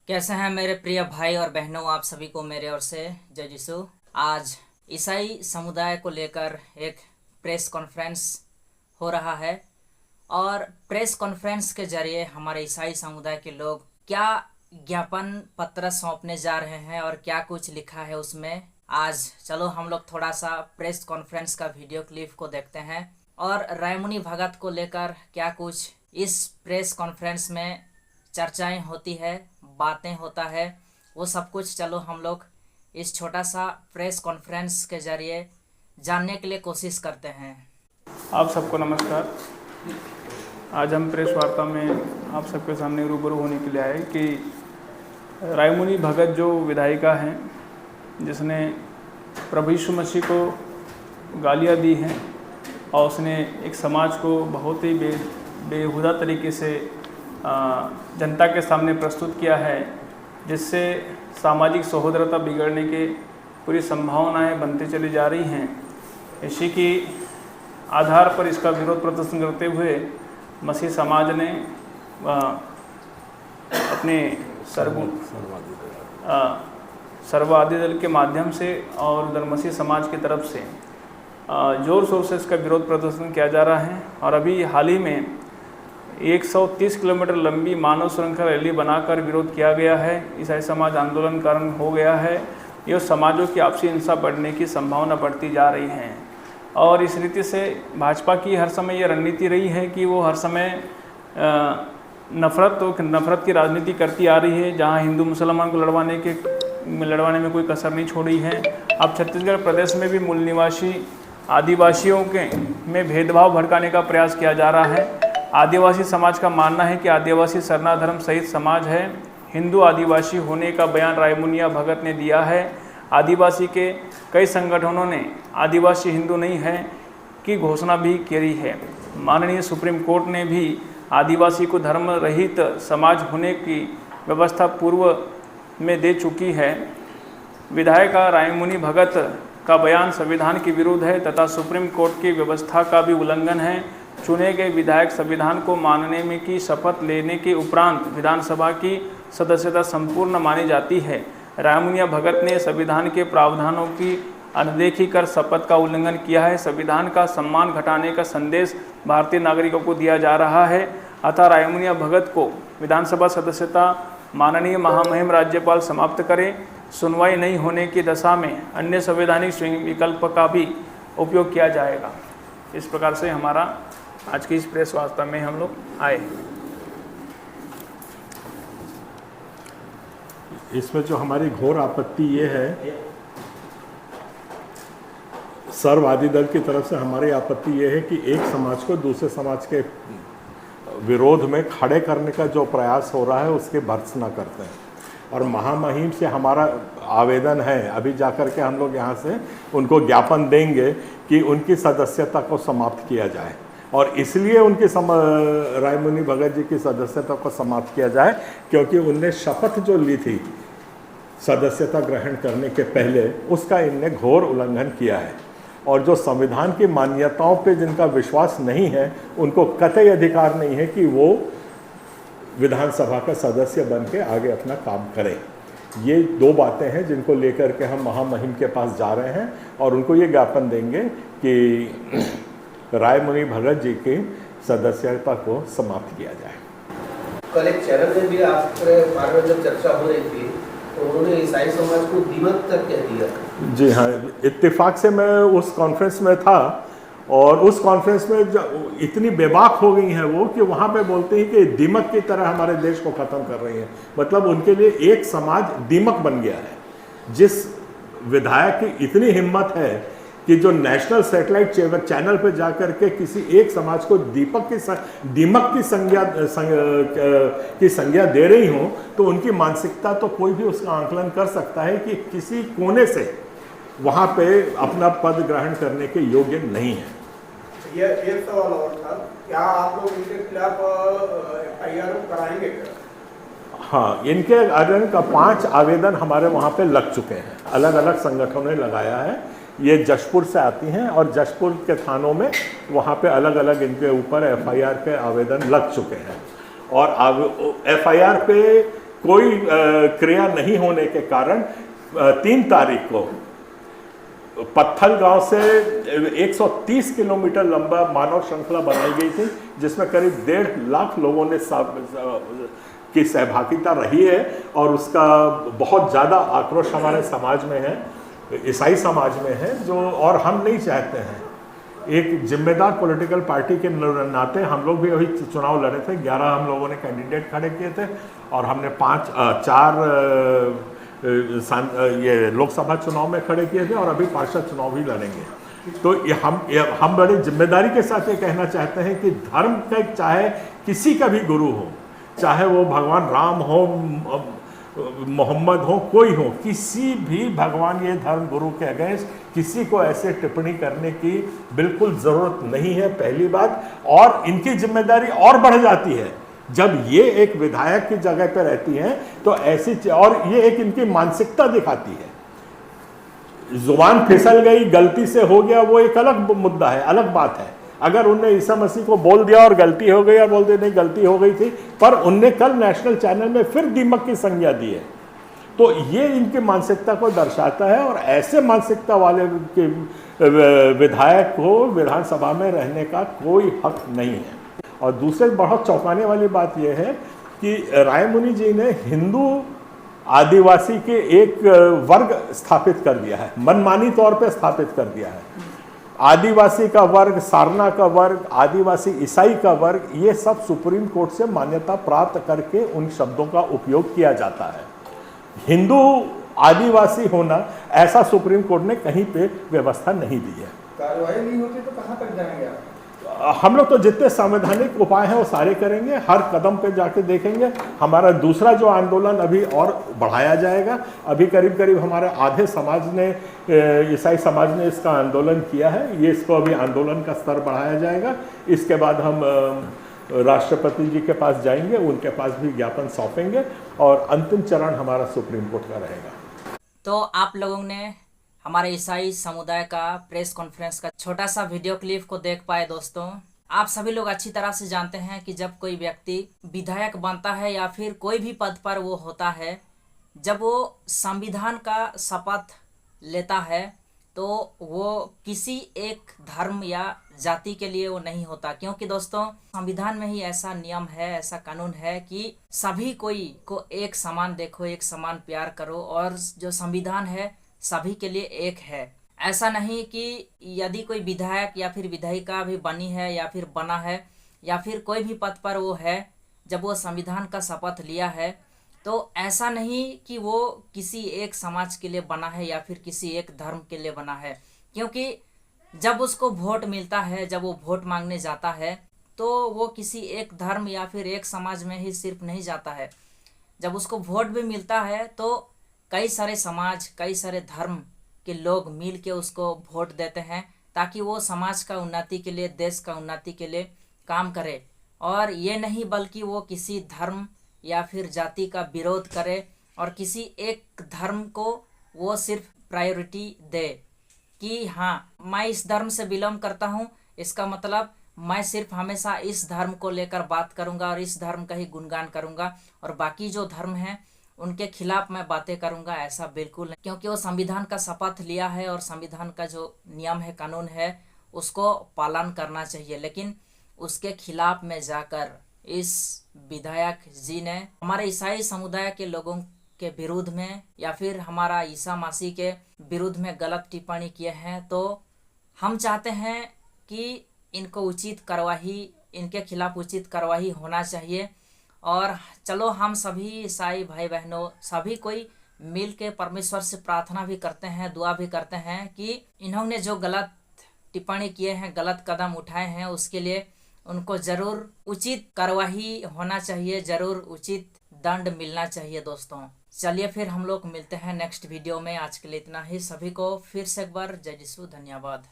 कैसे हैं मेरे प्रिय भाई और बहनों, आप सभी को मेरे ओर से जय यीशु। आज ईसाई समुदाय को लेकर एक प्रेस कॉन्फ्रेंस हो रहा है और प्रेस कॉन्फ्रेंस के जरिए हमारे ईसाई समुदाय के लोग क्या ज्ञापन पत्र सौंपने जा रहे हैं और क्या कुछ लिखा है उसमें। आज चलो हम लोग थोड़ा सा प्रेस कॉन्फ्रेंस का वीडियो क्लिप को देखते हैं और रायमुनि भगत को लेकर क्या कुछ इस प्रेस कॉन्फ्रेंस में चर्चाएं होती है, बातें होता है, वो सब कुछ चलो हम लोग इस छोटा सा प्रेस कॉन्फ्रेंस के जरिए जानने के लिए कोशिश करते हैं। आप सबको नमस्कार। आज हम प्रेस वार्ता में आप सबके सामने रूबरू होने के लिए आए कि रायमुनि भगत जो विधायिका हैं, जिसने प्रभु यीशु मसीह को गालियाँ दी हैं और उसने एक समाज को बहुत ही बेहुदा तरीके से जनता के सामने प्रस्तुत किया है, जिससे सामाजिक सौहार्दता बिगड़ने के पूरी संभावनाएं बनती चली जा रही हैं। इसी की आधार पर इसका विरोध प्रदर्शन करते हुए मसीह समाज ने अपने सर्ववादी दल के माध्यम से और उधर मसीह समाज की तरफ से ज़ोर शोर से इसका विरोध प्रदर्शन किया जा रहा है। और अभी हाल ही में 130 किलोमीटर लंबी मानव श्रृंखला रैली बनाकर विरोध किया गया है। ईसाई समाज आंदोलन कारण हो गया है। यह समाजों की आपसी हिंसा बढ़ने की संभावना बढ़ती जा रही है और इस रीति से भाजपा की हर समय ये रणनीति रही है कि वो हर समय नफरत की राजनीति करती आ रही है, जहां हिंदू मुसलमान को लड़वाने में कोई कसर नहीं छोड़ी है। अब छत्तीसगढ़ प्रदेश में भी मूल निवासी आदिवासियों के में भेदभाव भड़काने का प्रयास किया जा रहा है। आदिवासी समाज का मानना है कि आदिवासी सरना धर्म सहित समाज है। हिंदू आदिवासी होने का बयान रायमुनिया भगत ने दिया है। आदिवासी के कई संगठनों ने आदिवासी हिंदू नहीं है की घोषणा भी करी है। माननीय सुप्रीम कोर्ट ने भी आदिवासी को धर्म रहित समाज होने की व्यवस्था पूर्व में दे चुकी है। विधायक रायमुनि भगत का बयान संविधान के विरुद्ध है तथा सुप्रीम कोर्ट की व्यवस्था का भी उल्लंघन है। चुने गए विधायक संविधान को मानने में की शपथ लेने के उपरांत विधानसभा की सदस्यता संपूर्ण मानी जाती है। रायमुनिया भगत ने संविधान के प्रावधानों की अनदेखी कर शपथ का उल्लंघन किया है। संविधान का सम्मान घटाने का संदेश भारतीय नागरिकों को दिया जा रहा है। अतः रायमुनिया भगत को विधानसभा सदस्यता माननीय महामहिम राज्यपाल समाप्त करें। सुनवाई नहीं होने की दशा में अन्य संवैधानिक विकल्प का भी उपयोग किया जाएगा। इस प्रकार से हमारा आज की इस प्रेस वार्ता में हम लोग आए। इसमें जो हमारी घोर आपत्ति ये है, सर्ववादी दल की तरफ से हमारी आपत्ति ये है कि एक समाज को दूसरे समाज के विरोध में खड़े करने का जो प्रयास हो रहा है उसके भर्त्सना करते हैं। और महामहिम से हमारा आवेदन है, अभी जाकर के हम लोग यहाँ से उनको ज्ञापन देंगे कि उनकी सदस्यता को समाप्त किया जाए। और इसलिए उनकी रायमुनि भगत जी की सदस्यता को समाप्त किया जाए क्योंकि उनने शपथ जो ली थी सदस्यता ग्रहण करने के पहले, उसका इनने घोर उल्लंघन किया है। और जो संविधान की मान्यताओं पे जिनका विश्वास नहीं है, उनको कतई अधिकार नहीं है कि वो विधानसभा का सदस्य बन के आगे अपना काम करें। ये दो बातें हैं जिनको लेकर के हम महामहिम के पास जा रहे हैं और उनको ये ज्ञापन देंगे कि रायमुनि भगत जी की सदस्यता को समाप्त किया जाए। कल एक चैनल में भी आपके बारे में जब चर्चा हो रही थी तो उन्होंने ईसाई समाज को दीमक तक कह दिया। जी हाँ, इत्तेफाक से मैं उस कॉन्फ्रेंस में था और उस कॉन्फ्रेंस में इतनी बेबाक हो गई हैं वो कि वहाँ पे बोलते हैं कि दीमक की तरह हमारे देश को ख़त्म कर रही हैं। मतलब उनके लिए एक समाज दीमक बन गया है। जिस विधायक की इतनी हिम्मत है कि जो नेशनल सैटेलाइट चैनल पर जाकर के किसी एक समाज को दीमक की संज्ञा दे रही हो, तो उनकी मानसिकता तो कोई भी उसका आंकलन कर सकता है कि किसी कोने से वहाँ पे अपना पद ग्रहण करने के योग्य नहीं है। ये एक सवाल और था, क्या आप लोग इनके खिलाफ FIR कराएंगे क्या? हाँ, इनके आवेदन का 5 आवेदन हमारे वहाँ पे लग चुके हैं। अलग अलग संगठनों ने लगाया है। ये जशपुर से आती हैं और जशपुर के थानों में वहाँ पे अलग अलग इनके ऊपर FIR के आवेदन लग चुके हैं। और FIR पे कोई क्रिया नहीं होने के कारण 3 तारीख को पत्थल गांव से 130 किलोमीटर लंबा मानव श्रृंखला बनाई गई थी, जिसमें करीब 1.5 लाख लोगों ने की सहभागिता रही है और उसका बहुत ज़्यादा आक्रोश हमारे समाज में है, ईसाई समाज में है, जो और हम नहीं चाहते हैं। एक जिम्मेदार पॉलिटिकल पार्टी के नाते हम लोग भी अभी चुनाव लड़े थे, 11 हम लोगों ने कैंडिडेट खड़े किए थे और हमने 4 ये लोकसभा चुनाव में खड़े किए थे और अभी पार्षद चुनाव भी लड़ेंगे। तो हम बड़ी जिम्मेदारी के साथ ये कहना चाहते हैं कि धर्म का चाहे किसी का भी गुरु हो, चाहे वो भगवान राम हो, मोहम्मद हो, कोई हो, किसी भी भगवान ये धर्म गुरु के अगेंस्ट किसी को ऐसे टिप्पणी करने की बिल्कुल ज़रूरत नहीं है, पहली बात। और इनकी जिम्मेदारी और बढ़ जाती है जब ये एक विधायक की जगह पर रहती हैं, तो ऐसी और ये एक इनकी मानसिकता दिखाती है। जुबान फिसल गई, गलती से हो गया, वो एक अलग मुद्दा है, अलग बात है। अगर उनने ईसा मसीह को बोल दिया और गलती हो गई और बोल दे नहीं गलती हो गई थी, पर उनने कल नेशनल चैनल में फिर दीमक की संज्ञा दी है, तो ये इनकी मानसिकता को दर्शाता है। और ऐसे मानसिकता वाले के विधायक को विधानसभा में रहने का कोई हक नहीं है। और दूसरे बहुत चौंकाने वाली बात यह है कि रायमुनि जी ने हिंदू आदिवासी के एक वर्ग स्थापित कर दिया है, मनमानी तौर पे स्थापित कर दिया है। आदिवासी का वर्ग, सारना का वर्ग, आदिवासी ईसाई का वर्ग, ये सब सुप्रीम कोर्ट से मान्यता प्राप्त करके उन शब्दों का उपयोग किया जाता है। हिंदू आदिवासी होना ऐसा सुप्रीम कोर्ट ने कहीं पे व्यवस्था नहीं दी है। कार्रवाई नहीं होती तो कहाँ तक जाएंगे आप? हम लोग तो जितने संवैधानिक उपाय हैं वो सारे करेंगे, हर कदम पे जाके देखेंगे। हमारा दूसरा जो आंदोलन अभी और बढ़ाया जाएगा। अभी करीब करीब हमारे आधे समाज ने, ईसाई समाज ने इसका आंदोलन किया है, ये इसको अभी आंदोलन का स्तर बढ़ाया जाएगा। इसके बाद हम राष्ट्रपति जी के पास जाएंगे, उनके पास भी ज्ञापन सौंपेंगे और अंतिम चरण हमारा सुप्रीम कोर्ट का रहेगा। तो आप लोगों ने हमारे ईसाई समुदाय का प्रेस कॉन्फ्रेंस का छोटा सा वीडियो क्लिप को देख पाए। दोस्तों, आप सभी लोग अच्छी तरह से जानते हैं कि जब कोई व्यक्ति विधायक बनता है या फिर कोई भी पद पर वो होता है, जब वो संविधान का शपथ लेता है तो वो किसी एक धर्म या जाति के लिए वो नहीं होता, क्योंकि दोस्तों संविधान में ही ऐसा नियम है, ऐसा कानून है कि सभी कोई को एक समान देखो, एक समान प्यार करो, और जो संविधान है सभी के लिए एक है। ऐसा नहीं कि यदि कोई विधायक या फिर विधायिका भी बनी है या फिर बना है या फिर कोई भी पद पर वो है, जब वो संविधान का शपथ लिया है तो ऐसा नहीं कि वो किसी एक समाज के लिए बना है या फिर किसी एक धर्म के लिए बना है। क्योंकि जब उसको वोट मिलता है, जब वो वोट मांगने जाता है, तो वो किसी एक धर्म या फिर एक समाज में ही सिर्फ नहीं जाता है। जब उसको वोट भी मिलता है तो कई सारे समाज, कई सारे धर्म के लोग मिल के उसको वोट देते हैं ताकि वो समाज का उन्नति के लिए, देश का उन्नति के लिए काम करे। और ये नहीं बल्कि वो किसी धर्म या फिर जाति का विरोध करे और किसी एक धर्म को वो सिर्फ प्रायोरिटी दे कि हाँ मैं इस धर्म से बिलोंग करता हूँ, इसका मतलब मैं सिर्फ हमेशा इस धर्म को लेकर बात करूँगा और इस धर्म का ही गुणगान करूँगा और बाकी जो धर्म हैं उनके खिलाफ मैं बातें करूंगा। ऐसा बिल्कुल नहीं, क्योंकि वो संविधान का शपथ लिया है और संविधान का जो नियम है, कानून है, उसको पालन करना चाहिए। लेकिन उसके खिलाफ में जाकर इस विधायक जी ने हमारे ईसाई समुदाय के लोगों के विरुद्ध में या फिर हमारा ईसा मसीह के विरुद्ध में गलत टिप्पणी किए हैं। तो हम चाहते हैं कि इनको उचित कार्रवाई, इनके खिलाफ उचित कार्रवाई होना चाहिए। और चलो हम सभी ईसाई भाई बहनों सभी कोई मिल के परमेश्वर से प्रार्थना भी करते हैं, दुआ भी करते हैं कि इन्होंने जो गलत टिप्पणी किए हैं, गलत कदम उठाए हैं, उसके लिए उनको ज़रूर उचित कार्रवाई होना चाहिए, ज़रूर उचित दंड मिलना चाहिए। दोस्तों चलिए फिर हम लोग मिलते हैं नेक्स्ट वीडियो में। आज के लिए इतना ही। सभी को फिर से एक बार जय यीशु, धन्यवाद।